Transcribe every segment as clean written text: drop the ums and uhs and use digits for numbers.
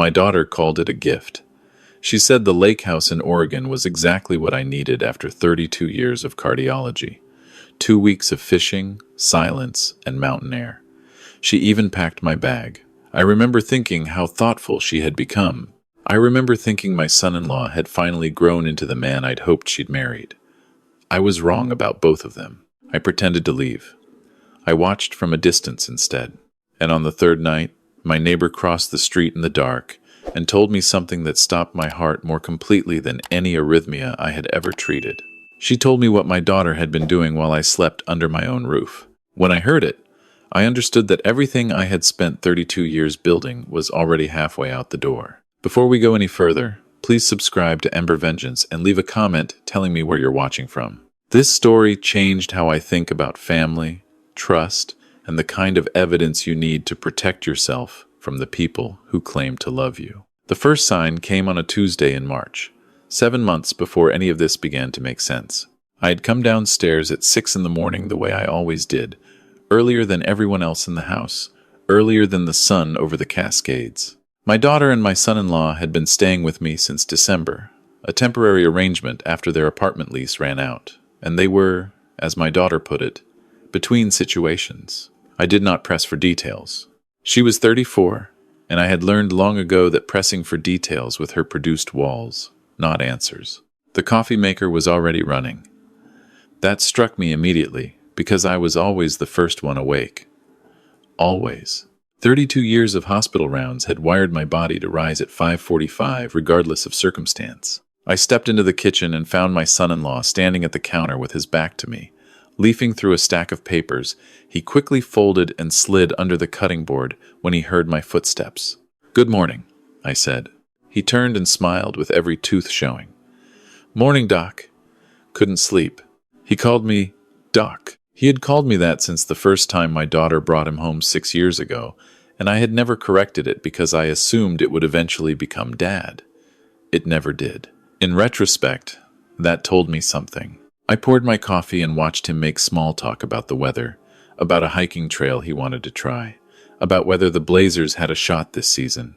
My daughter called it a gift. She said the lake house in Oregon was exactly what I needed after 32 years of cardiology. 2 weeks of fishing, silence, and mountain air. She even packed my bag. I remember thinking how thoughtful she had become. I remember thinking my son-in-law had finally grown into the man I'd hoped she'd married. I was wrong about both of them. I pretended to leave. I watched from a distance instead. And on the third night, my neighbor crossed the street in the dark and told me something that stopped my heart more completely than any arrhythmia I had ever treated. She told me what my daughter had been doing while I slept under my own roof. When I heard it, I understood that everything I had spent 32 years building was already halfway out the door. Before we go any further, please subscribe to Ember Vengeance and leave a comment telling me where you're watching from. This story changed how I think about family, trust, and the kind of evidence you need to protect yourself from the people who claim to love you. The first sign came on a Tuesday in March, 7 months before any of this began to make sense. I had come downstairs at 6 in the morning the way I always did, earlier than everyone else in the house, earlier than the sun over the Cascades. My daughter and my son-in-law had been staying with me since December, a temporary arrangement after their apartment lease ran out, and they were, as my daughter put it, between situations. I did not press for details. She was 34, and I had learned long ago that pressing for details with her produced walls, not answers. The coffee maker was already running. That struck me immediately, because I was always the first one awake. Always. 32 years of hospital rounds had wired my body to rise at 5:45 regardless of circumstance. I stepped into the kitchen and found my son-in-law standing at the counter with his back to me. Leafing through a stack of papers, he quickly folded and slid under the cutting board when he heard my footsteps. "Good morning," I said. He turned and smiled with every tooth showing. "Morning, Doc." Couldn't sleep. He called me Doc. He had called me that since the first time my daughter brought him home 6 years ago, and I had never corrected it because I assumed it would eventually become Dad. It never did. In retrospect, that told me something. I poured my coffee and watched him make small talk about the weather, about a hiking trail he wanted to try, about whether the Blazers had a shot this season.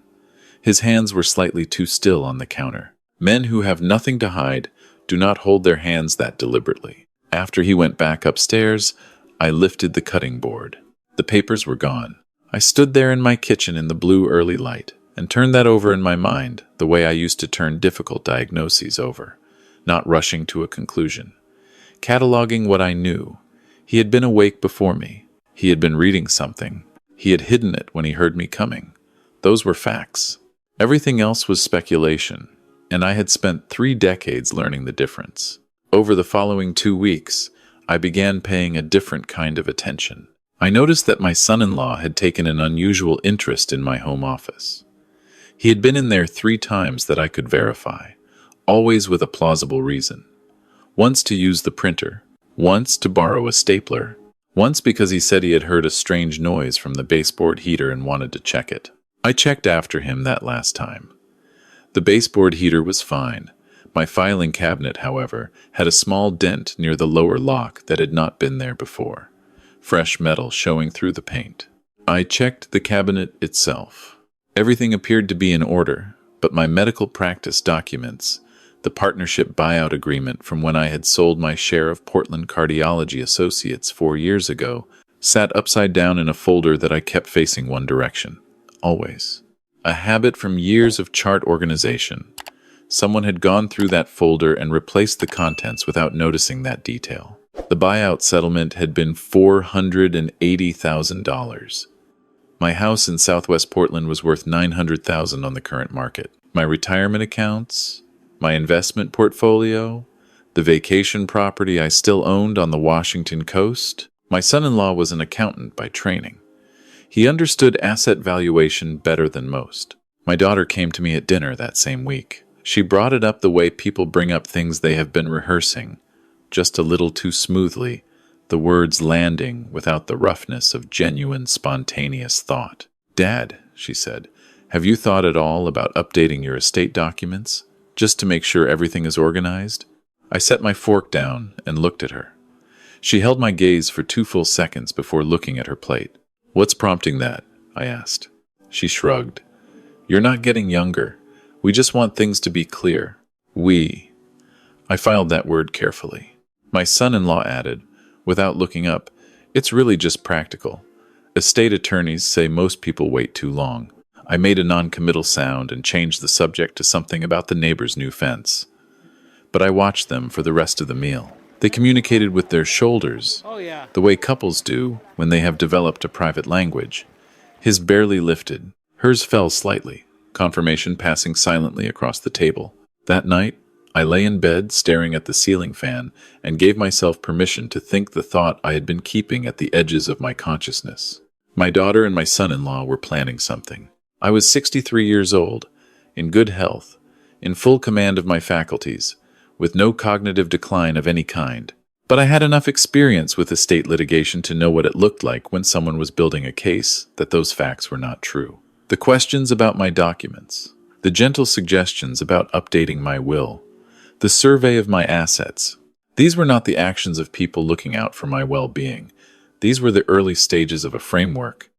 His hands were slightly too still on the counter. Men who have nothing to hide do not hold their hands that deliberately. After he went back upstairs, I lifted the cutting board. The papers were gone. I stood there in my kitchen in the blue early light and turned that over in my mind the way I used to turn difficult diagnoses over, not rushing to a conclusion. Cataloging what I knew. He had been awake before me. He had been reading something. He had hidden it when he heard me coming. Those were facts. Everything else was speculation, and I had spent 3 decades learning the difference. Over the following 2 weeks, I began paying a different kind of attention. I noticed that my son-in-law had taken an unusual interest in my home office. He had been in there 3 times that I could verify, always with a plausible reason. Once to use the printer, once to borrow a stapler, once because he said he had heard a strange noise from the baseboard heater and wanted to check it. I checked after him that last time. The baseboard heater was fine. My filing cabinet, however, had a small dent near the lower lock that had not been there before, fresh metal showing through the paint. I checked the cabinet itself. Everything appeared to be in order, but my medical practice documents, the partnership buyout agreement from when I had sold my share of Portland Cardiology Associates 4 years ago, sat upside down in a folder that I kept facing one direction, always. A habit from years of chart organization. Someone had gone through that folder and replaced the contents without noticing that detail. The buyout settlement had been $480,000. My house in Southwest Portland was worth $900,000 on the current market. My retirement accounts, my investment portfolio, the vacation property I still owned on the Washington coast. My son-in-law was an accountant by training. He understood asset valuation better than most. My daughter came to me at dinner that same week. She brought it up the way people bring up things they have been rehearsing, just a little too smoothly, the words landing without the roughness of genuine, spontaneous thought. "Dad," she said, "have you thought at all about updating your estate documents, just to make sure everything is organized?" I set my fork down and looked at her. She held my gaze for 2 full seconds before looking at her plate. "What's prompting that?" I asked. She shrugged. You're not getting younger. We just want things to be clear. We. I filed that word carefully. My son-in-law added, without looking up, it's really just practical. Estate attorneys say most people wait too long. I made a non-committal sound and changed the subject to something about the neighbor's new fence. But I watched them for the rest of the meal. They communicated with their shoulders, the way couples do when they have developed a private language. His barely lifted. Hers fell slightly, confirmation passing silently across the table. That night, I lay in bed staring at the ceiling fan and gave myself permission to think the thought I had been keeping at the edges of my consciousness. My daughter and my son-in-law were planning something. I was 63 years old, in good health, in full command of my faculties, with no cognitive decline of any kind. But I had enough experience with estate litigation to know what it looked like when someone was building a case that those facts were not true. The questions about my documents, the gentle suggestions about updating my will, the survey of my assets. These were not the actions of people looking out for my well-being. These were the early stages of a framework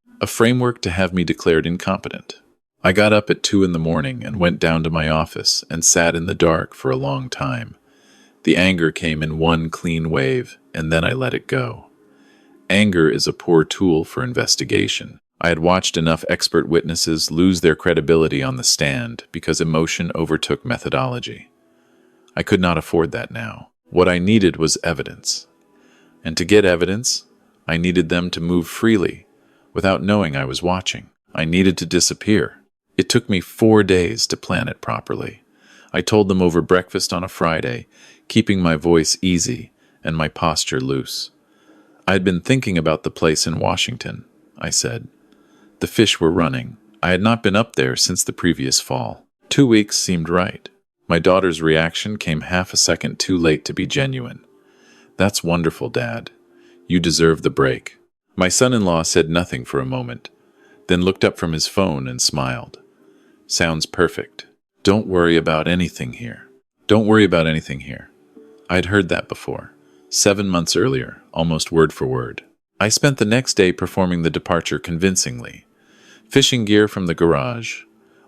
to have me declared incompetent. I got up at 2 a.m. and went down to my office and sat in the dark for a long time. The anger came in one clean wave, and then I let it go. Anger is a poor tool for investigation. I had watched enough expert witnesses lose their credibility on the stand because emotion overtook methodology. I could not afford that now. What I needed was evidence. And to get evidence, I needed them to move freely, without knowing I was watching. I needed to disappear. It took me 4 days to plan it properly. I told them over breakfast on a Friday, keeping my voice easy and my posture loose. I had been thinking about the place in Washington, I said. The fish were running. I had not been up there since the previous fall. 2 weeks seemed right. My daughter's reaction came half a second too late to be genuine. That's wonderful, Dad. You deserve the break. My son-in-law said nothing for a moment, then looked up from his phone and smiled. Sounds perfect. Don't worry about anything here. Don't worry about anything here. I'd heard that before. 7 months earlier, almost word for word. I spent the next day performing the departure convincingly. Fishing gear from the garage,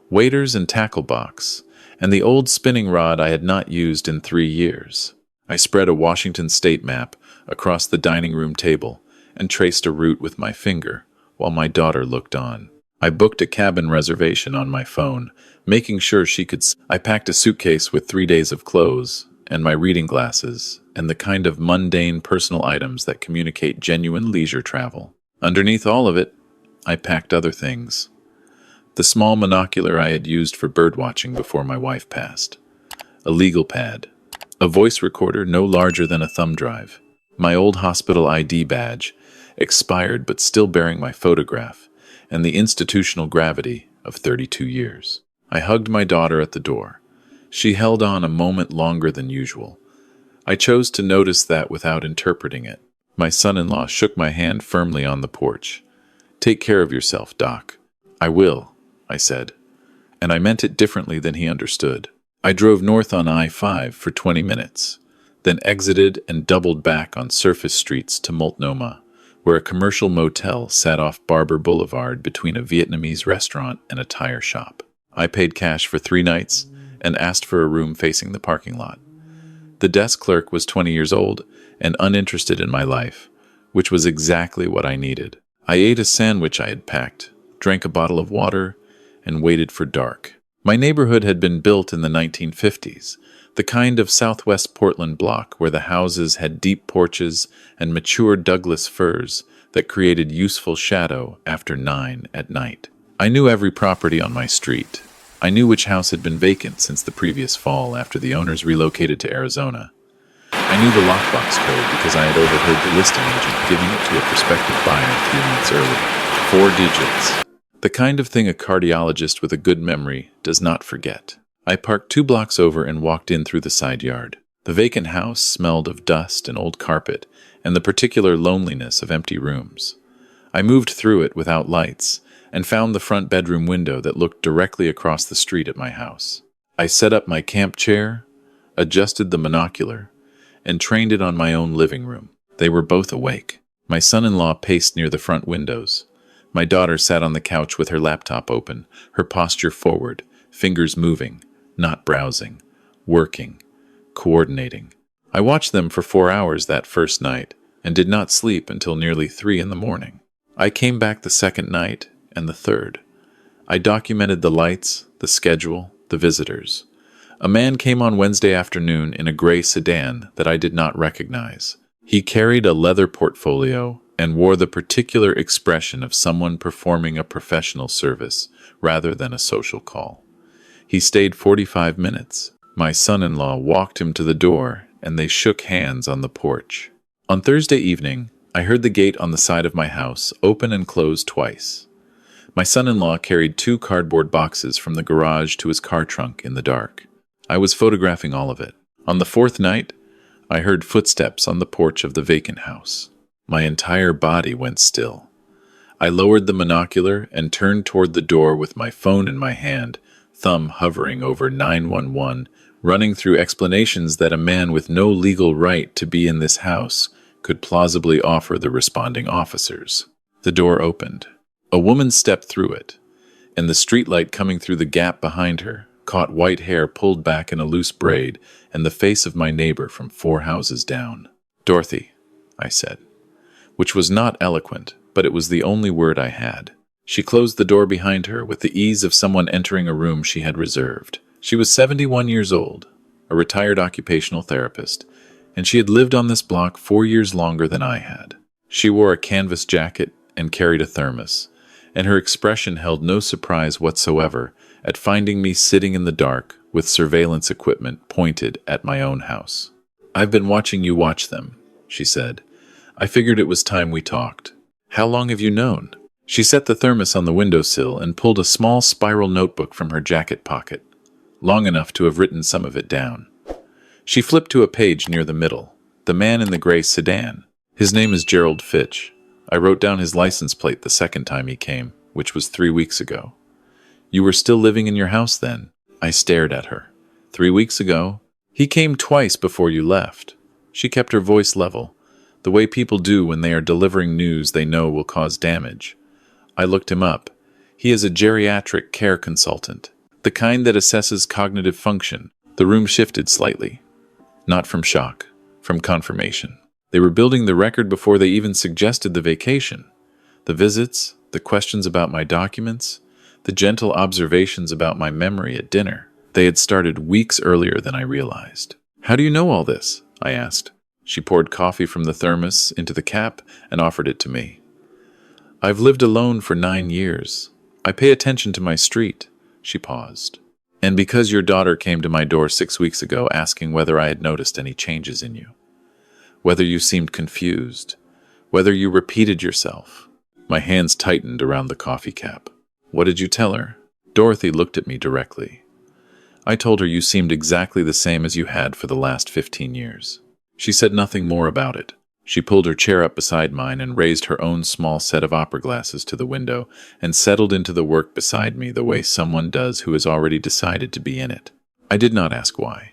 waders and tackle box, and the old spinning rod I had not used in 3 years. I spread a Washington state map across the dining room table and traced a route with my finger while my daughter looked on. I booked a cabin reservation on my phone, making sure she could. I packed a suitcase with 3 days of clothes and my reading glasses and the kind of mundane personal items that communicate genuine leisure travel. Underneath all of it, I packed other things. The small monocular I had used for birdwatching before my wife passed. A legal pad. A voice recorder no larger than a thumb drive. My old hospital ID badge, expired but still bearing my photograph, and the institutional gravity of 32 years. I hugged my daughter at the door. She held on a moment longer than usual. I chose to notice that without interpreting it. My son-in-law shook my hand firmly on the porch. Take care of yourself, Doc. I will, I said, and I meant it differently than he understood. I drove north on I-5 for 20 minutes, then exited and doubled back on surface streets to Multnomah, where a commercial motel sat off Barber Boulevard between a Vietnamese restaurant and a tire shop. I paid cash for 3 nights and asked for a room facing the parking lot. The desk clerk was 20 years old and uninterested in my life, which was exactly what I needed. I ate a sandwich I had packed, drank a bottle of water, and waited for dark. My neighborhood had been built in the 1950s, the kind of southwest Portland block where the houses had deep porches and mature Douglas firs that created useful shadow after 9 at night. I knew every property on my street. I knew which house had been vacant since the previous fall after the owners relocated to Arizona. I knew the lockbox code because I had overheard the listing agent giving it to a prospective buyer 3 months earlier. 4 digits. The kind of thing a cardiologist with a good memory does not forget. I parked 2 blocks over and walked in through the side yard. The vacant house smelled of dust and old carpet and the particular loneliness of empty rooms. I moved through it without lights and found the front bedroom window that looked directly across the street at my house. I set up my camp chair, adjusted the monocular, and trained it on my own living room. They were both awake. My son-in-law paced near the front windows, My daughter sat on the couch with her laptop open, her posture forward, fingers moving, not browsing, working, coordinating. I watched them for 4 hours that first night and did not sleep until nearly 3 in the morning. I came back the second night and the third. I documented the lights, the schedule, the visitors. A man came on Wednesday afternoon in a gray sedan that I did not recognize. He carried a leather portfolio and wore the particular expression of someone performing a professional service rather than a social call. He stayed 45 minutes. My son-in-law walked him to the door, and they shook hands on the porch. On Thursday evening, I heard the gate on the side of my house open and close twice. My son-in-law carried 2 cardboard boxes from the garage to his car trunk in the dark. I was photographing all of it. On the 4th night, I heard footsteps on the porch of the vacant house. My entire body went still. I lowered the monocular and turned toward the door with my phone in my hand, thumb hovering over 911, running through explanations that a man with no legal right to be in this house could plausibly offer the responding officers. The door opened. A woman stepped through it, and the streetlight coming through the gap behind her caught white hair pulled back in a loose braid and the face of my neighbor from 4 houses down. "Dorothy," I said, which was not eloquent, but it was the only word I had. She closed the door behind her with the ease of someone entering a room she had reserved. She was 71 years old, a retired occupational therapist, and she had lived on this block 4 years longer than I had. She wore a canvas jacket and carried a thermos, and her expression held no surprise whatsoever at finding me sitting in the dark with surveillance equipment pointed at my own house. "I've been watching you watch them," she said. "I figured it was time we talked. How long have you known?" She set the thermos on the windowsill and pulled a small spiral notebook from her jacket pocket, long enough to have written some of it down. She flipped to a page near the middle. "The man in the gray sedan. His name is Gerald Fitch. I wrote down his license plate the second time he came, which was 3 weeks ago. You were still living in your house then?" I stared at her. 3 weeks ago? He came twice before you left." She kept her voice level, the way people do when they are delivering news they know will cause damage. I looked him up. He is a geriatric care consultant, the kind that assesses cognitive function. The room shifted slightly. Not from shock, from confirmation. They were building the record before they even suggested the vacation. The visits, the questions about my documents, the gentle observations about my memory at dinner. They had started weeks earlier than I realized. "How do you know all this?" I asked. She poured coffee from the thermos into the cap and offered it to me. "I've lived alone for 9 years. I pay attention to my street." She paused. "And because your daughter came to my door 6 weeks ago asking whether I had noticed any changes in you. Whether you seemed confused. Whether you repeated yourself." My hands tightened around the coffee cap. "What did you tell her?" Dorothy looked at me directly. "I told her you seemed exactly the same as you had for the last 15 years. She said nothing more about it. She pulled her chair up beside mine and raised her own small set of opera glasses to the window and settled into the work beside me the way someone does who has already decided to be in it. I did not ask why.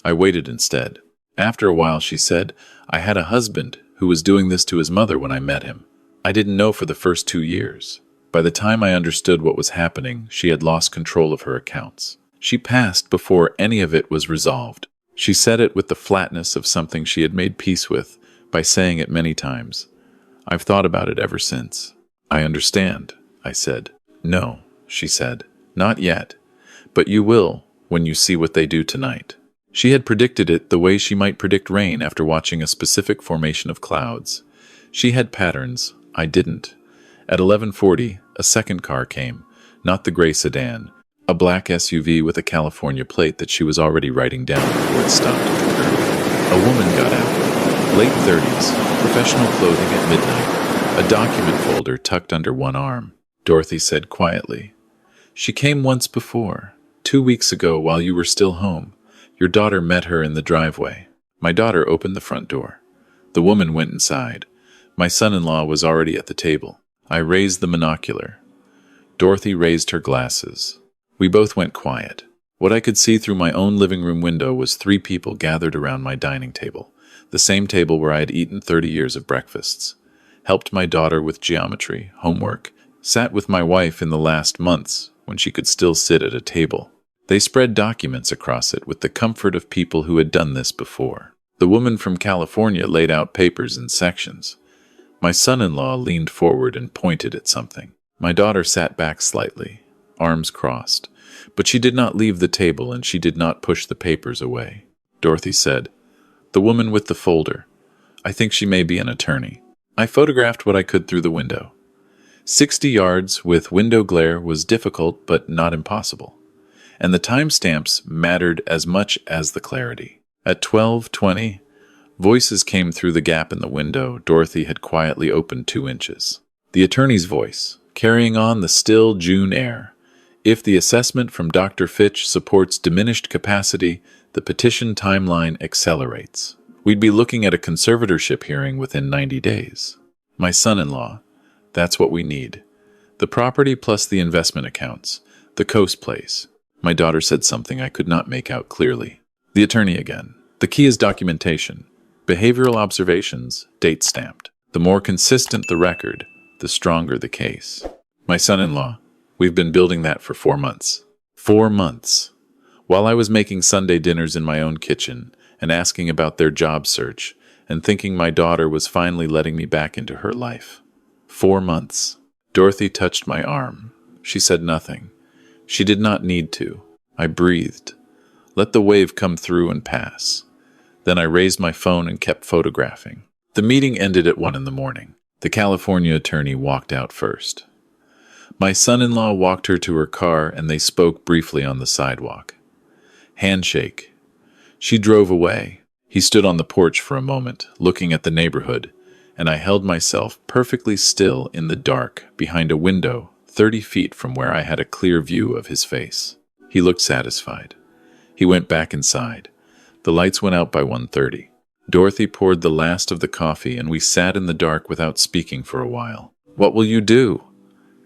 I waited instead. After a while, she said, "I had a husband who was doing this to his mother when I met him. I didn't know for the first 2 years. By the time I understood what was happening, she had lost control of her accounts. She passed before any of it was resolved." She said it with the flatness of something she had made peace with, by saying it many times. "I've thought about it ever since." "I understand," I said. "No," she said, "not yet. But you will, when you see what they do tonight." She had predicted it the way she might predict rain after watching a specific formation of clouds. She had patterns. I didn't. At 11:40, a second car came, not the gray sedan, a black SUV with a California plate that she was already writing down before it stopped at the curb. A woman got out. Late 30s, professional clothing at midnight, a document folder tucked under one arm. Dorothy said quietly, "She came once before, 2 weeks ago while you were still home. Your daughter met her in the driveway." My daughter opened the front door. The woman went inside. My son-in-law was already at the table. I raised the monocular. Dorothy raised her glasses. We both went quiet. What I could see through my own living room window was 3 people gathered around my dining table, the same table where I had eaten 30 years of breakfasts, helped my daughter with geometry, homework, Sat with my wife in the last months when she could still sit at a table. They spread documents across it with the comfort of people who had done this before. The woman from California laid out papers in sections. My son-in-law leaned forward and pointed at something. My daughter sat back slightly, arms crossed, but she did not leave the table and she did not push the papers away. Dorothy said, "The woman with the folder. I think she may be an attorney." I photographed what I could through the window. 60 yards with window glare was difficult but not impossible, and the timestamps mattered as much as the clarity. At 12:20, voices came through the gap in the window Dorothy had quietly opened 2 inches. The attorney's voice, carrying on the still June air. If the assessment from Dr. Fitch supports diminished capacity, the petition timeline accelerates. We'd be looking at a conservatorship hearing within 90 days. My son-in-law, that's what we need. The property plus the investment accounts. The Coast Place. My daughter said something I could not make out clearly. The attorney again. The key is documentation. Behavioral observations, date stamped. The more consistent the record, the stronger the case. My son-in-law, we've been building that for 4 months. 4 months. While I was making Sunday dinners in my own kitchen and asking about their job search and thinking my daughter was finally letting me back into her life. 4 months. Dorothy touched my arm. She said nothing. She did not need to. I breathed. Let the wave come through and pass. Then I raised my phone and kept photographing. The meeting ended at 1 in the morning. The California attorney walked out first. My son-in-law walked her to her car and they spoke briefly on the sidewalk. Handshake. She drove away. He stood on the porch for a moment, looking at the neighborhood, and I held myself perfectly still in the dark behind a window 30 feet from where I had a clear view of his face. He looked satisfied. He went back inside. The lights went out by 1:30. Dorothy poured the last of the coffee and we sat in the dark without speaking for a while. "What will you do?"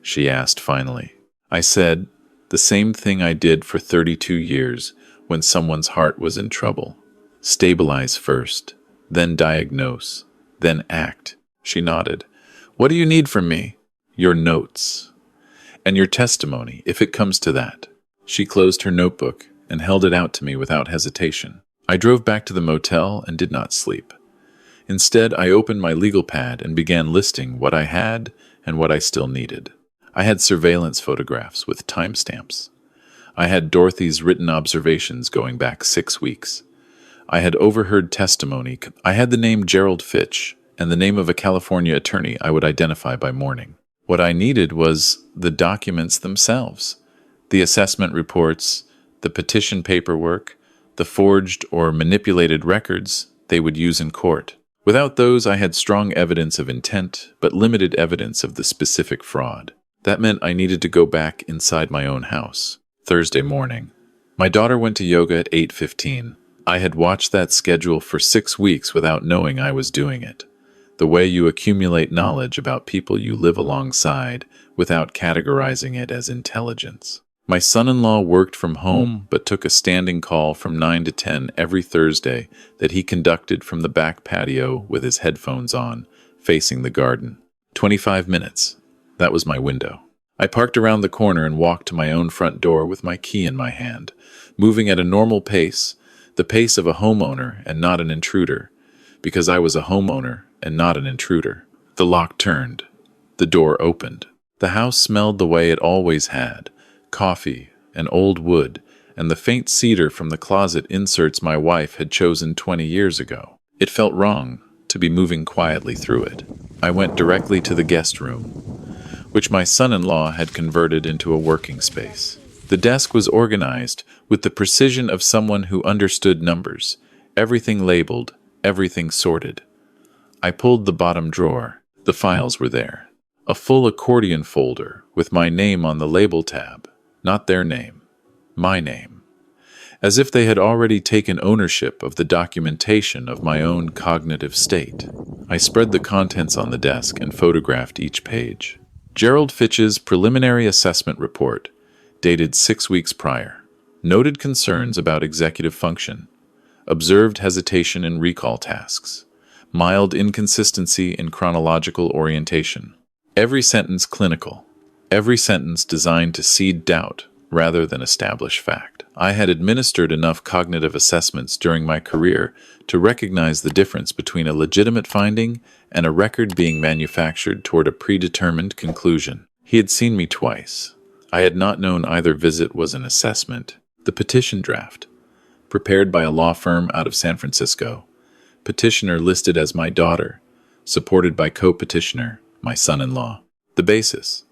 she asked finally. I said, the same thing I did for 32 years when someone's heart was in trouble. Stabilize first, then diagnose, then act. She nodded. "What do you need from me?" "Your notes. And your testimony, if it comes to that." She closed her notebook and held it out to me without hesitation. I drove back to the motel and did not sleep. Instead, I opened my legal pad and began listing what I had and what I still needed. I had surveillance photographs with timestamps. I had Dorothy's written observations going back 6 weeks. I had overheard testimony. I had the name Gerald Fitch and the name of a California attorney I would identify by morning. What I needed was the documents themselves, the assessment reports, the petition paperwork, the forged or manipulated records they would use in court. Without those, I had strong evidence of intent, but limited evidence of the specific fraud. That meant I needed to go back inside my own house. Thursday morning. My daughter went to yoga at 8:15. I had watched that schedule for 6 weeks without knowing I was doing it. The way you accumulate knowledge about people you live alongside without categorizing it as intelligence. My son-in-law worked from home but took a standing call from 9 to 10 every Thursday that he conducted from the back patio with his headphones on, facing the garden. 25 minutes. That was my window. I parked around the corner and walked to my own front door with my key in my hand, moving at a normal pace, the pace of a homeowner and not an intruder, because I was a homeowner and not an intruder. The lock turned. The door opened. The house smelled the way it always had, coffee and old wood, and the faint cedar from the closet inserts my wife had chosen 20 years ago. It felt wrong to be moving quietly through it. I went directly to the guest room, which my son-in-law had converted into a working space. The desk was organized with the precision of someone who understood numbers, everything labeled, everything sorted. I pulled the bottom drawer. The files were there. A full accordion folder with my name on the label tab, not their name, my name. As if they had already taken ownership of the documentation of my own cognitive state. I spread the contents on the desk and photographed each page. Gerald Fitch's preliminary assessment report, dated 6 weeks prior, noted concerns about executive function, observed hesitation in recall tasks, mild inconsistency in chronological orientation. Every sentence clinical. every sentence designed to seed doubt rather than establish fact. I had administered enough cognitive assessments during my career to recognize the difference between a legitimate finding and a record being manufactured toward a predetermined conclusion. He had seen me twice. I had not known either visit was an assessment. The petition draft, prepared by a law firm out of San Francisco. Petitioner listed as my daughter, supported by co-petitioner, my son-in-law. The basis: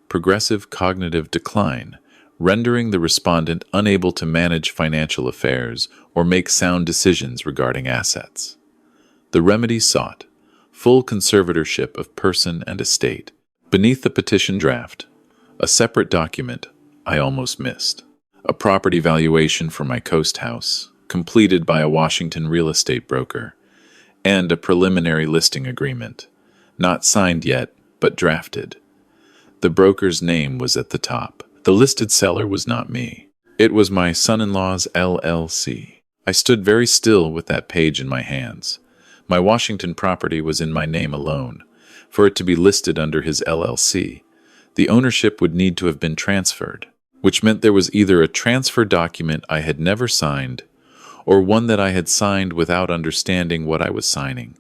progressive cognitive decline, rendering the respondent unable to manage financial affairs or make sound decisions regarding assets. The remedy sought: full conservatorship of person and estate. Beneath the petition draft, a separate document I almost missed. A property valuation for my coast house, completed by a Washington real estate broker, and a preliminary listing agreement, not signed yet, but drafted. The broker's name was at the top. The listed seller was not me. It was my son-in-law's LLC. I stood very still with that page in my hands. My Washington property was in my name alone. For it to be listed under his LLC, the ownership would need to have been transferred, which meant there was either a transfer document I had never signed, or one that I had signed without understanding what I was signing,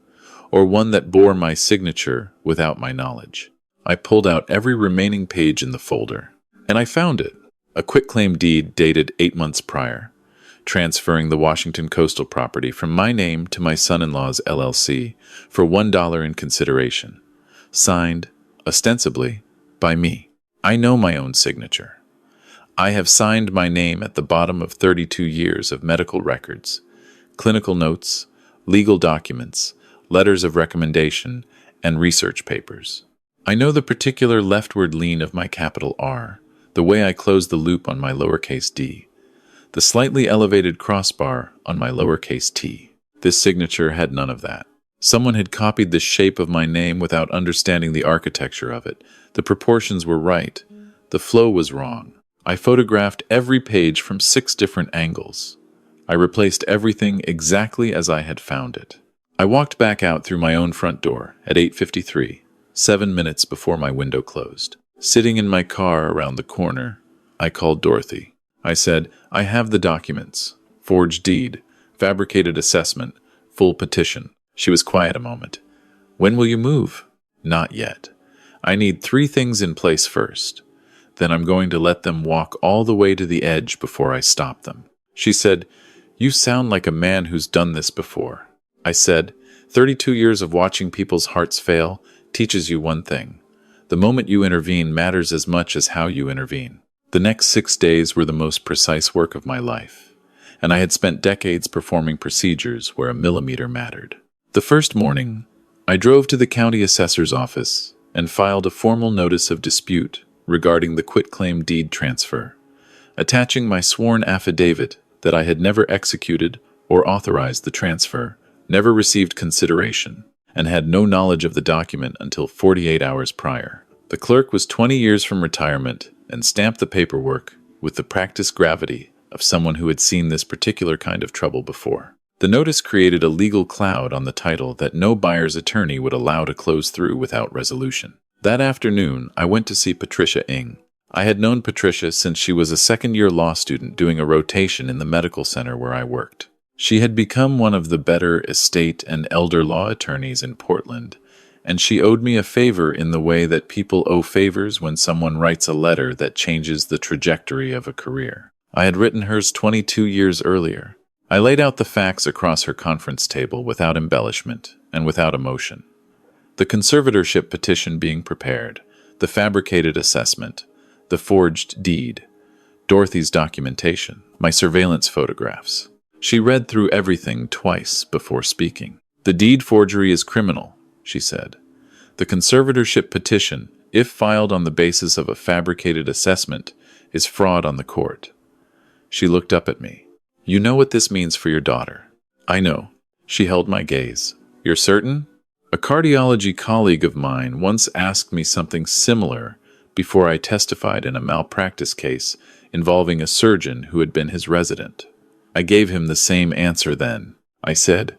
or one that bore my signature without my knowledge. I pulled out every remaining page in the folder, and I found it. A quitclaim deed dated 8 months prior, transferring the Washington coastal property from my name to my son-in-law's LLC for $1 in consideration, signed, ostensibly, by me. I know my own signature. I have signed my name at the bottom of 32 years of medical records, clinical notes, legal documents, letters of recommendation, and research papers. I know the particular leftward lean of my capital R, the way I close the loop on my lowercase d, the slightly elevated crossbar on my lowercase t. This signature had none of that. Someone had copied the shape of my name without understanding the architecture of it. The proportions were right. The flow was wrong. I photographed every page from 6 different angles. I replaced everything exactly as I had found it. I walked back out through my own front door at 8:53, 7 minutes before my window closed. Sitting in my car around the corner, I called Dorothy. I said, "I have the documents. Forged deed, fabricated assessment, full petition." She was quiet a moment. "When will you move?" "Not yet. I need 3 things in place first. Then I'm going to let them walk all the way to the edge before I stop them." She said, "You sound like a man who's done this before." I said, 32 years of watching people's hearts fail teaches you one thing. The moment you intervene matters as much as how you intervene. The next 6 days were the most precise work of my life, and I had spent decades performing procedures where a millimeter mattered. The first morning, I drove to the county assessor's office and filed a formal notice of dispute regarding the quitclaim deed transfer, attaching my sworn affidavit that I had never executed or authorized the transfer, never received consideration, and had no knowledge of the document until 48 hours prior. The clerk was 20 years from retirement and stamped the paperwork with the practiced gravity of someone who had seen this particular kind of trouble before. The notice created a legal cloud on the title that no buyer's attorney would allow to close through without resolution. That afternoon, I went to see Patricia Ng. I had known Patricia since she was a second-year law student doing a rotation in the medical center where I worked. She had become one of the better estate and elder law attorneys in Portland, and she owed me a favor in the way that people owe favors when someone writes a letter that changes the trajectory of a career. I had written hers 22 years earlier. I laid out the facts across her conference table without embellishment and without emotion. The conservatorship petition being prepared, the fabricated assessment, the forged deed, Dorothy's documentation, my surveillance photographs. She read through everything twice before speaking. "The deed forgery is criminal," she said. "The conservatorship petition, if filed on the basis of a fabricated assessment, is fraud on the court." She looked up at me. "You know what this means for your daughter." "I know." She held my gaze. "You're certain?" A cardiology colleague of mine once asked me something similar before I testified in a malpractice case involving a surgeon who had been his resident. I gave him the same answer then. I said,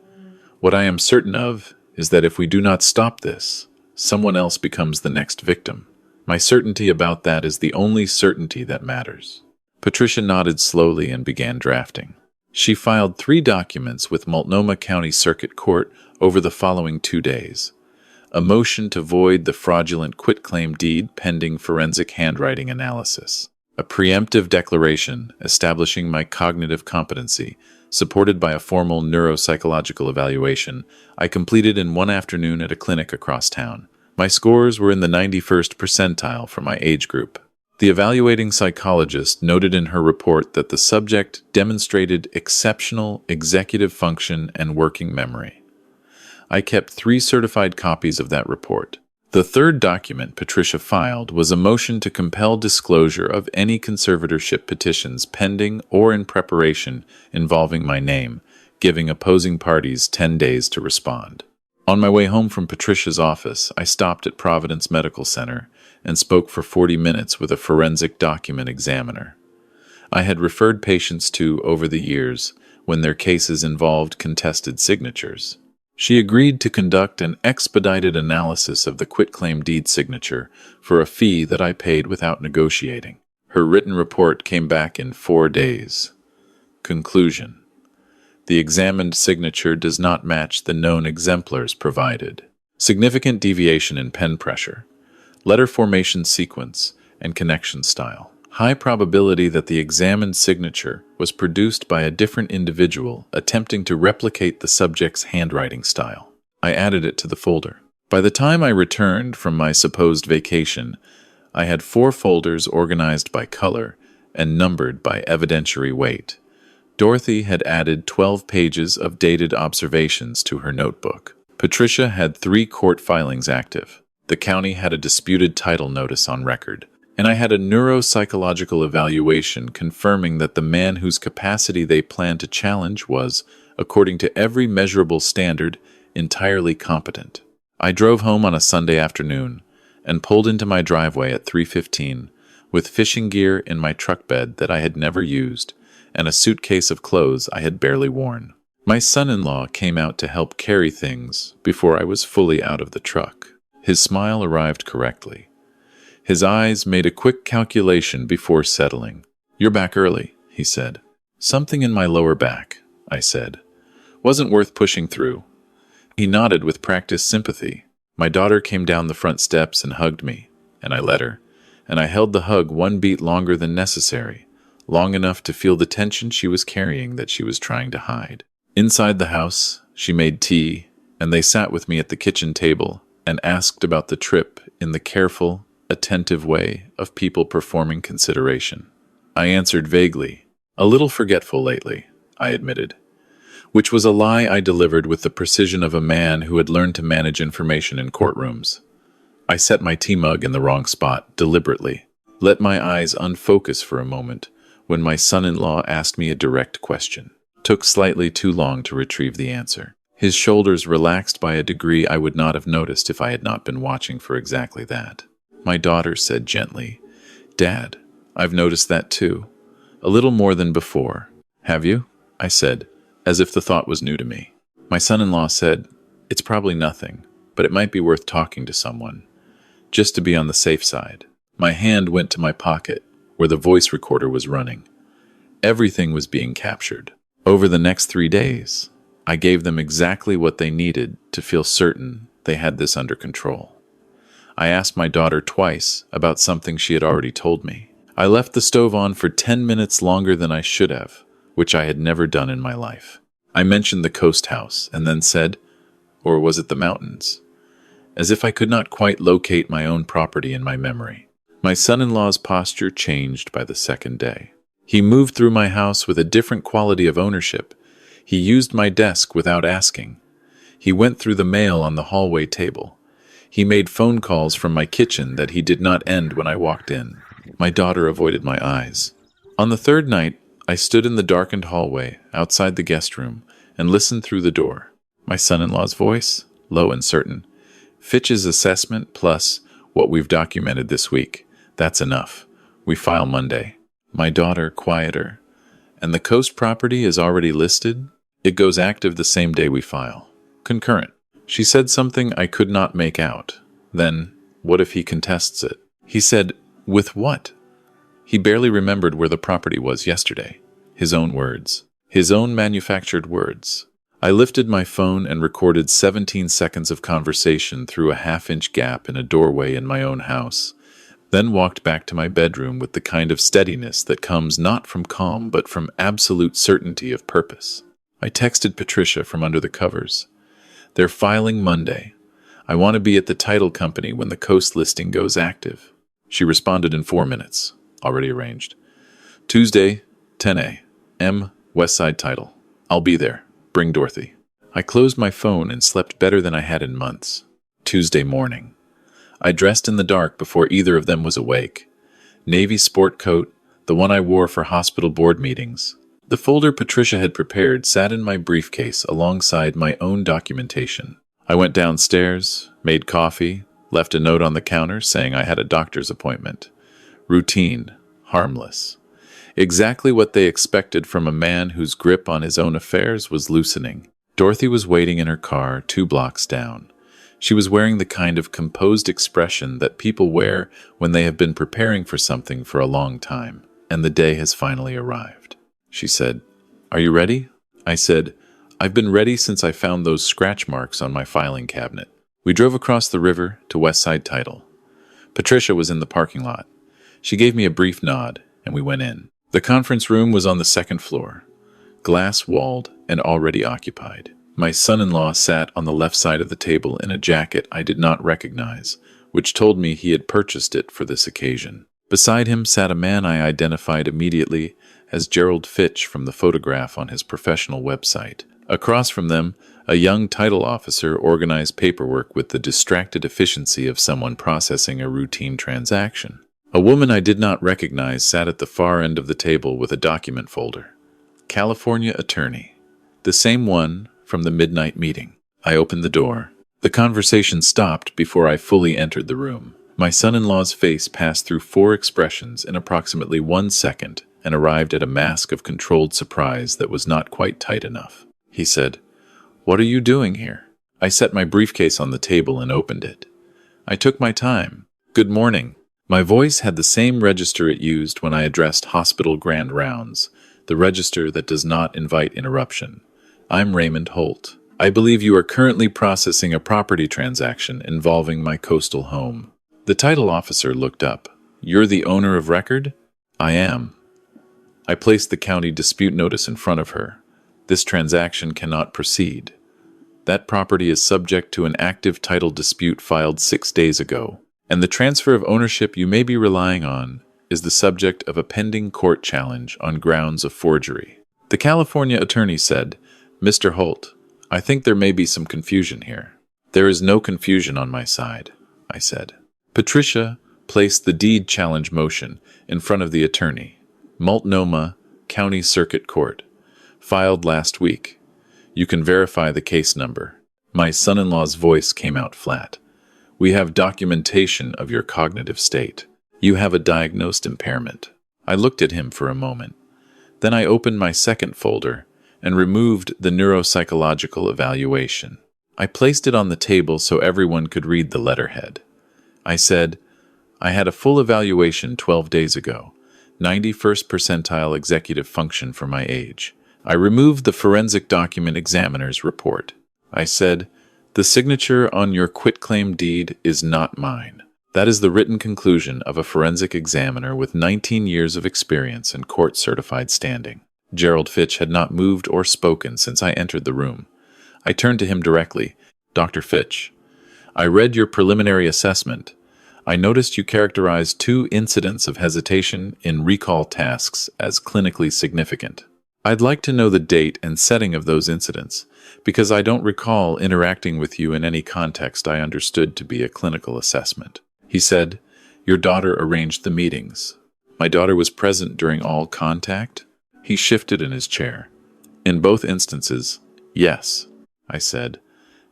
"What I am certain of is that if we do not stop this, someone else becomes the next victim, My certainty about that is the only certainty that matters. Patricia nodded slowly and began drafting. She filed 3 documents with Multnomah County Circuit Court over the following 2 days. A motion to void the fraudulent quitclaim deed pending forensic handwriting analysis. A preemptive declaration establishing my cognitive competency, supported by a formal neuropsychological evaluation I completed in one afternoon at a clinic across town. My scores were in the 91st percentile for my age group. The evaluating psychologist noted in her report that the subject demonstrated exceptional executive function and working memory. I kept 3 certified copies of that report. The 3rd document Patricia filed was a motion to compel disclosure of any conservatorship petitions pending or in preparation involving my name, giving opposing parties 10 days to respond. On my way home from Patricia's office, I stopped at Providence Medical Center and spoke for 40 minutes with a forensic document examiner. I had referred patients to over the years when their cases involved contested signatures. She agreed to conduct an expedited analysis of the quitclaim deed signature for a fee that I paid without negotiating. Her written report came back in 4 days. Conclusion: the examined signature does not match the known exemplars provided. Significant deviation in pen pressure, letter formation sequence, and connection style. High probability that the examined signature was produced by a different individual attempting to replicate the subject's handwriting style. I added it to the folder. By the time I returned from my supposed vacation, I had 4 folders organized by color and numbered by evidentiary weight. Dorothy had added 12 pages of dated observations to her notebook. Patricia had 3 court filings active. The county had a disputed title notice on record, and I had a neuropsychological evaluation confirming that the man whose capacity they planned to challenge was, according to every measurable standard, entirely competent. I drove home on a Sunday afternoon and pulled into my driveway at 3:15 with fishing gear in my truck bed that I had never used and a suitcase of clothes I had barely worn. My son-in-law came out to help carry things before I was fully out of the truck. His smile arrived correctly. His eyes made a quick calculation before settling. "You're back early," he said. "Something in my lower back," I said. "Wasn't worth pushing through." He nodded with practiced sympathy. My daughter came down the front steps and hugged me, and I let her, and I held the hug 1 beat longer than necessary, long enough to feel the tension she was carrying that she was trying to hide. Inside the house, she made tea, and they sat with me at the kitchen table and asked about the trip in the careful, attentive way of people performing consideration. I answered vaguely, "A little forgetful lately," I admitted, which was a lie I delivered with the precision of a man who had learned to manage information in courtrooms. I set my tea mug in the wrong spot, deliberately, let my eyes unfocus for a moment when my son-in-law asked me a direct question. Took slightly too long to retrieve the answer. His shoulders relaxed by a degree I would not have noticed if I had not been watching for exactly that. My daughter said gently, "Dad, I've noticed that too. A little more than before." "Have you?" I said, as if the thought was new to me. My son-in-law said, "It's probably nothing, but it might be worth talking to someone, just to be on the safe side." My hand went to my pocket, where the voice recorder was running. Everything was being captured. Over the next 3 days, I gave them exactly what they needed to feel certain they had this under control. I asked my daughter twice about something she had already told me. I left the stove on for 10 minutes longer than I should have, which I had never done in my life. I mentioned the coast house and then said, or was it the mountains? As if I could not quite locate my own property in my memory. My son-in-law's posture changed by the 2nd day. He moved through my house with a different quality of ownership. He used my desk without asking. He went through the mail on the hallway table. He made phone calls from my kitchen that he did not end when I walked in. My daughter avoided my eyes. On the 3rd night, I stood in the darkened hallway outside the guest room and listened through the door. My son-in-law's voice, low and certain. "Fitch's assessment plus what we've documented this week. That's enough. We file Monday." My daughter, quieter. "And the coast property is already listed? It goes active the same day we file. Concurrent." She said something I could not make out. Then, what if he contests it? He said, "With what?" He barely remembered where the property was yesterday. His own words. His own manufactured words. I lifted my phone and recorded 17 seconds of conversation through a half-inch gap in a doorway in my own house, then walked back to my bedroom with the kind of steadiness that comes not from calm but from absolute certainty of purpose. I texted Patricia from under the covers. "They're filing Monday. I want to be at the title company when the coast listing goes active." She responded in 4 minutes. Already arranged. "Tuesday, 10 a.m., Westside Title. I'll be there. Bring Dorothy." I closed my phone and slept better than I had in months. Tuesday morning. I dressed in the dark before either of them was awake. Navy sport coat, the one I wore for hospital board meetings. The folder Patricia had prepared sat in my briefcase alongside my own documentation. I went downstairs, made coffee, left a note on the counter saying I had a doctor's appointment. Routine, harmless. Exactly what they expected from a man whose grip on his own affairs was loosening. Dorothy was waiting in her car 2 blocks down. She was wearing the kind of composed expression that people wear when they have been preparing for something for a long time, and the day has finally arrived. She said, "Are you ready?" I said, "I've been ready since I found those scratch marks on my filing cabinet." We drove across the river to Westside Title. Patricia was in the parking lot. She gave me a brief nod, and we went in. The conference room was on the 2nd floor, glass-walled and already occupied. My son-in-law sat on the left side of the table in a jacket I did not recognize, which told me he had purchased it for this occasion. Beside him sat a man I identified immediately as Gerald Fitch from the photograph on his professional website. Across from them, a young title officer organized paperwork with the distracted efficiency of someone processing a routine transaction. A woman I did not recognize sat at the far end of the table with a document folder. California attorney. The same one from the midnight meeting. I opened the door. The conversation stopped before I fully entered the room. My son-in-law's face passed through 4 expressions in approximately 1 second and arrived at a mask of controlled surprise that was not quite tight enough. He said, "What are you doing here?" I set my briefcase on the table and opened it. I took my time. "Good morning." My voice had the same register it used when I addressed hospital grand rounds, the register that does not invite interruption. "I'm Raymond Holt. I believe you are currently processing a property transaction involving my coastal home." The title officer looked up. "You're the owner of record?" "I am." I placed the county dispute notice in front of her. "This transaction cannot proceed. That property is subject to an active title dispute filed 6 days ago, and the transfer of ownership you may be relying on is the subject of a pending court challenge on grounds of forgery." The California attorney said, "Mr. Holt, I think there may be some confusion here." "There is no confusion on my side," I said. Patricia placed the deed challenge motion in front of the attorney. Multnomah County Circuit Court. Filed last week. You can verify the case number. My son-in-law's voice came out flat. "We have documentation of your cognitive state. You have a diagnosed impairment." I looked at him for a moment. Then I opened my second folder and removed the neuropsychological evaluation. I placed it on the table so everyone could read the letterhead. I said, "I had a full evaluation 12 days ago, 91st percentile executive function for my age." I removed the forensic document examiner's report. I said, "The signature on your quitclaim deed is not mine. That is the written conclusion of a forensic examiner with 19 years of experience and court-certified standing." Gerald Fitch had not moved or spoken since I entered the room. I turned to him directly. "Dr. Fitch, I read your preliminary assessment. I noticed you characterized 2 incidents of hesitation in recall tasks as clinically significant. I'd like to know the date and setting of those incidents, because I don't recall interacting with you in any context I understood to be a clinical assessment." He said, "Your daughter arranged the meetings. My daughter was present during all contact?" He shifted in his chair. "In both instances, yes," I said.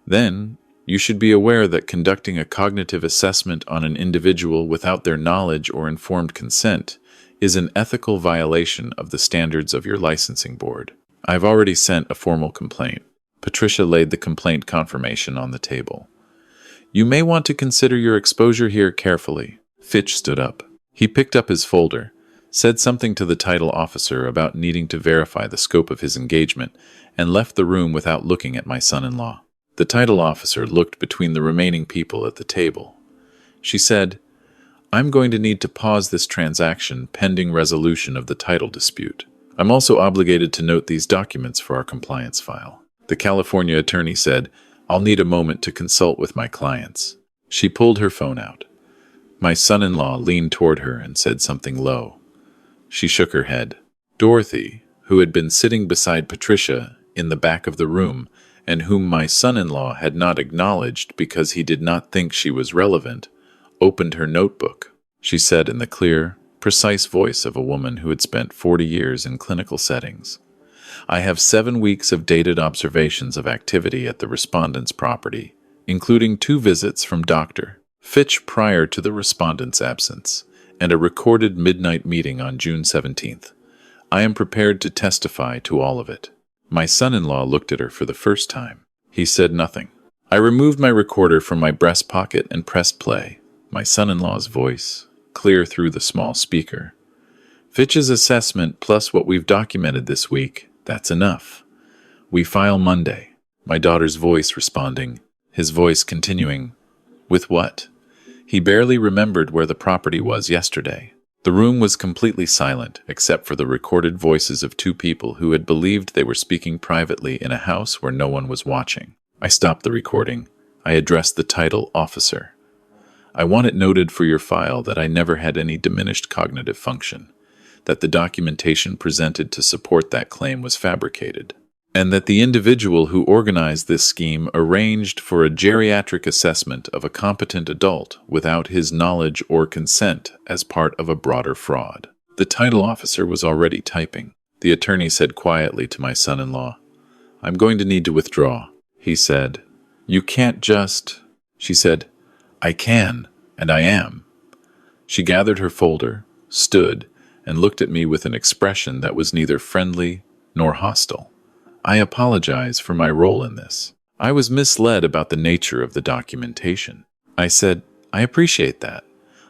"Then, you should be aware that conducting a cognitive assessment on an individual without their knowledge or informed consent is an ethical violation of the standards of your licensing board. I've already sent a formal complaint." Patricia laid the complaint confirmation on the table. "You may want to consider your exposure here carefully. Fitch stood up. He picked up his folder, said something to the title officer about needing to verify the scope of his engagement, and left the room without looking at my son-in-law. The title officer looked between the remaining people at the table. She said, "I'm going to need to pause this transaction pending resolution of the title dispute. I'm also obligated to note these documents for our compliance file." The California attorney said, "I'll need a moment to consult with my clients." She pulled her phone out. My son-in-law leaned toward her and said something low. She shook her head. Dorothy, who had been sitting beside Patricia in the back of the room, and whom my son-in-law had not acknowledged because he did not think she was relevant, opened her notebook. She said in the clear, precise voice of a woman who had spent 40 years in clinical settings, "I have 7 weeks of dated observations of activity at the respondent's property, including 2 visits from Dr. Fitch prior to the respondent's absence, and a recorded midnight meeting on June 17th. I am prepared to testify to all of it." My son-in-law looked at her for the first time. He said nothing. I removed my recorder from my breast pocket and pressed play. My son-in-law's voice, clear through the small speaker. "Fitch's assessment plus what we've documented this week, that's enough. We file Monday." My daughter's voice responding, his voice continuing, "With what?" He barely remembered where the property was yesterday. The room was completely silent, except for the recorded voices of 2 people who had believed they were speaking privately in a house where no one was watching. I stopped the recording. I addressed the title officer. "I want it noted for your file that I never had any diminished cognitive function, that the documentation presented to support that claim was fabricated, and that the individual who organized this scheme arranged for a geriatric assessment of a competent adult without his knowledge or consent as part of a broader fraud." The title officer was already typing. The attorney said quietly to my son-in-law, "I'm going to need to withdraw." He said, "You can't just..." She said, "I can, and I am." She gathered her folder, stood, and looked at me with an expression that was neither friendly nor hostile. "I apologize for my role in this. I was misled about the nature of the documentation." I said, "I appreciate that.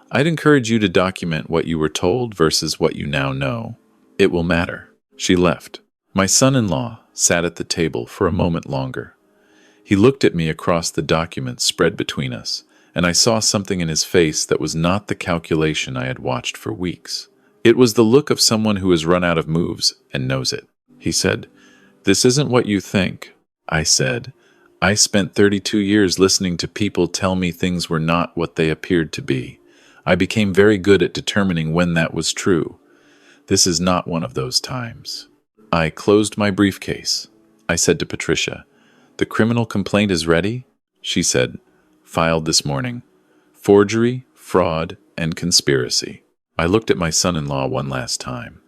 I'd encourage you to document what you were told versus what you now know. It will matter." She left. My son-in-law sat at the table for a moment longer. He looked at me across the documents spread between us, and I saw something in his face that was not the calculation I had watched for weeks. It was the look of someone who has run out of moves and knows it. He said, "This isn't what you think." I said, "I spent 32 years listening to people tell me things were not what they appeared to be. I became very good at determining when that was true. This is not one of those times." I closed my briefcase. I said to Patricia, "The criminal complaint is ready?" She said, "Filed this morning. Forgery, fraud, and conspiracy." I looked at my son-in-law one last time.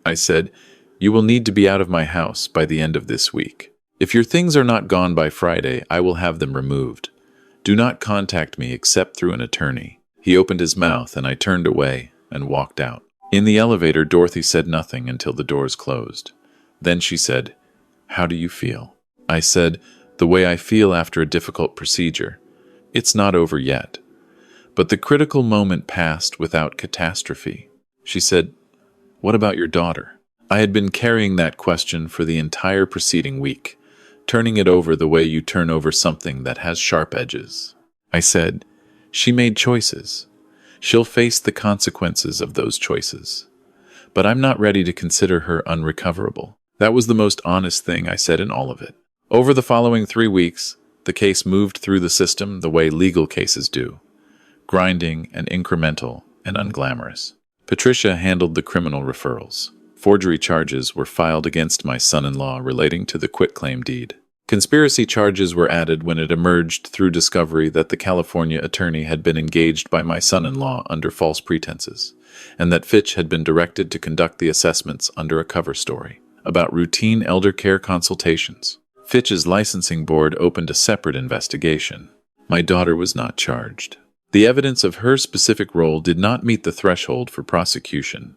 I said, "You will need to be out of my house by the end of this week. If your things are not gone by Friday, I will have them removed. Do not contact me except through an attorney." He opened his mouth and I turned away and walked out. In the elevator, Dorothy said nothing until the doors closed. Then she said, "How do you feel?" I said, "The way I feel after a difficult procedure. It's not over yet." But the critical moment passed without catastrophe. She said, "What about your daughter?" I had been carrying that question for the entire preceding week, turning it over the way you turn over something that has sharp edges. I said, "She made choices. She'll face the consequences of those choices. But I'm not ready to consider her unrecoverable." That was the most honest thing I said in all of it. Over the following 3 weeks, the case moved through the system the way legal cases do, grinding and incremental and unglamorous. Patricia handled the criminal referrals. Forgery charges were filed against my son-in-law relating to the quitclaim deed. Conspiracy charges were added when it emerged through discovery that the California attorney had been engaged by my son-in-law under false pretenses, and that Fitch had been directed to conduct the assessments under a cover story about routine elder care consultations. Fitch's licensing board opened a separate investigation. My daughter was not charged. The evidence of her specific role did not meet the threshold for prosecution,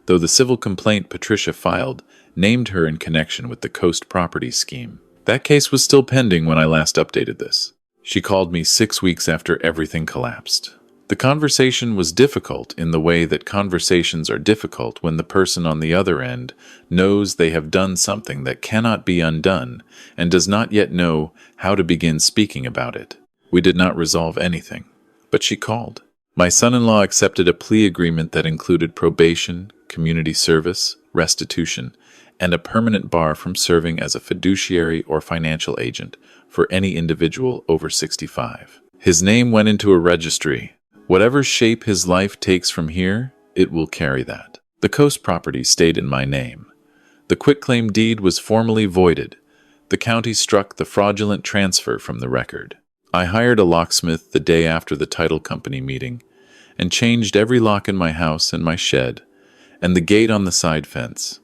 though the civil complaint Patricia filed named her in connection with the Coast property scheme. That case was still pending when I last updated this. She called me 6 weeks after everything collapsed. The conversation was difficult in the way that conversations are difficult when the person on the other end knows they have done something that cannot be undone and does not yet know how to begin speaking about it. We did not resolve anything, but she called. My son-in-law accepted a plea agreement that included probation, community service, restitution, and a permanent bar from serving as a fiduciary or financial agent for any individual over 65. His name went into a registry. Whatever shape his life takes from here, it will carry that. The coast property stayed in my name. The quitclaim deed was formally voided. The county struck the fraudulent transfer from the record. I hired a locksmith the day after the title company meeting and changed every lock in my house and my shed and the gate on the side fence.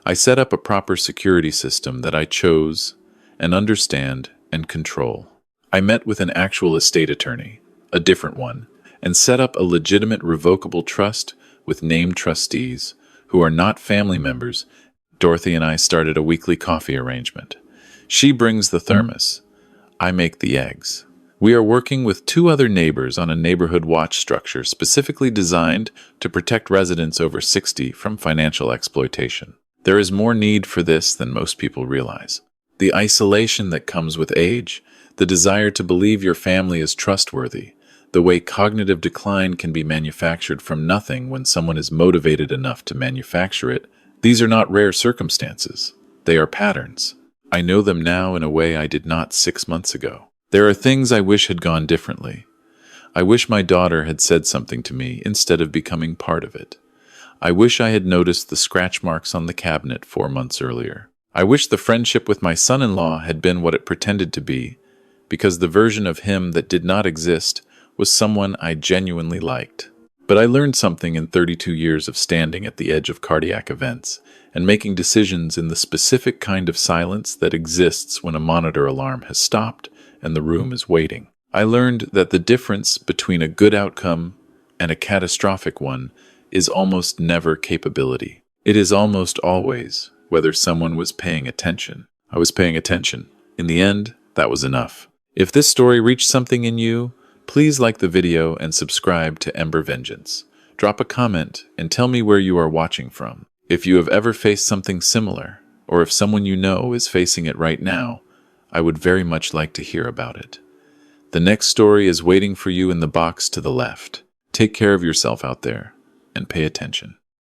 I set up a proper security system that I chose and understand and control. I met with an actual estate attorney, a different one, and set up a legitimate revocable trust with named trustees who are not family members. Dorothy and I started a weekly coffee arrangement. She brings the thermos. I make the eggs. We are working with 2 other neighbors on a neighborhood watch structure specifically designed to protect residents over 60 from financial exploitation. There is more need for this than most people realize. The isolation that comes with age, the desire to believe your family is trustworthy, the way cognitive decline can be manufactured from nothing when someone is motivated enough to manufacture it, these are not rare circumstances. They are patterns. I know them now in a way I did not 6 months ago. There are things I wish had gone differently. I wish my daughter had said something to me instead of becoming part of it. I wish I had noticed the scratch marks on the cabinet 4 months earlier. I wish the friendship with my son-in-law had been what it pretended to be, because the version of him that did not exist was someone I genuinely liked. But I learned something in 32 years of standing at the edge of cardiac events and making decisions in the specific kind of silence that exists when a monitor alarm has stopped and the room is waiting. I learned that the difference between a good outcome and a catastrophic one is almost never capability. It is almost always whether someone was paying attention. I was paying attention. In the end, that was enough. If this story reached something in you, please like the video and subscribe to Ember Vengeance. Drop a comment and tell me where you are watching from. If you have ever faced something similar, or if someone you know is facing it right now, I would very much like to hear about it. The next story is waiting for you in the box to the left. Take care of yourself out there and pay attention.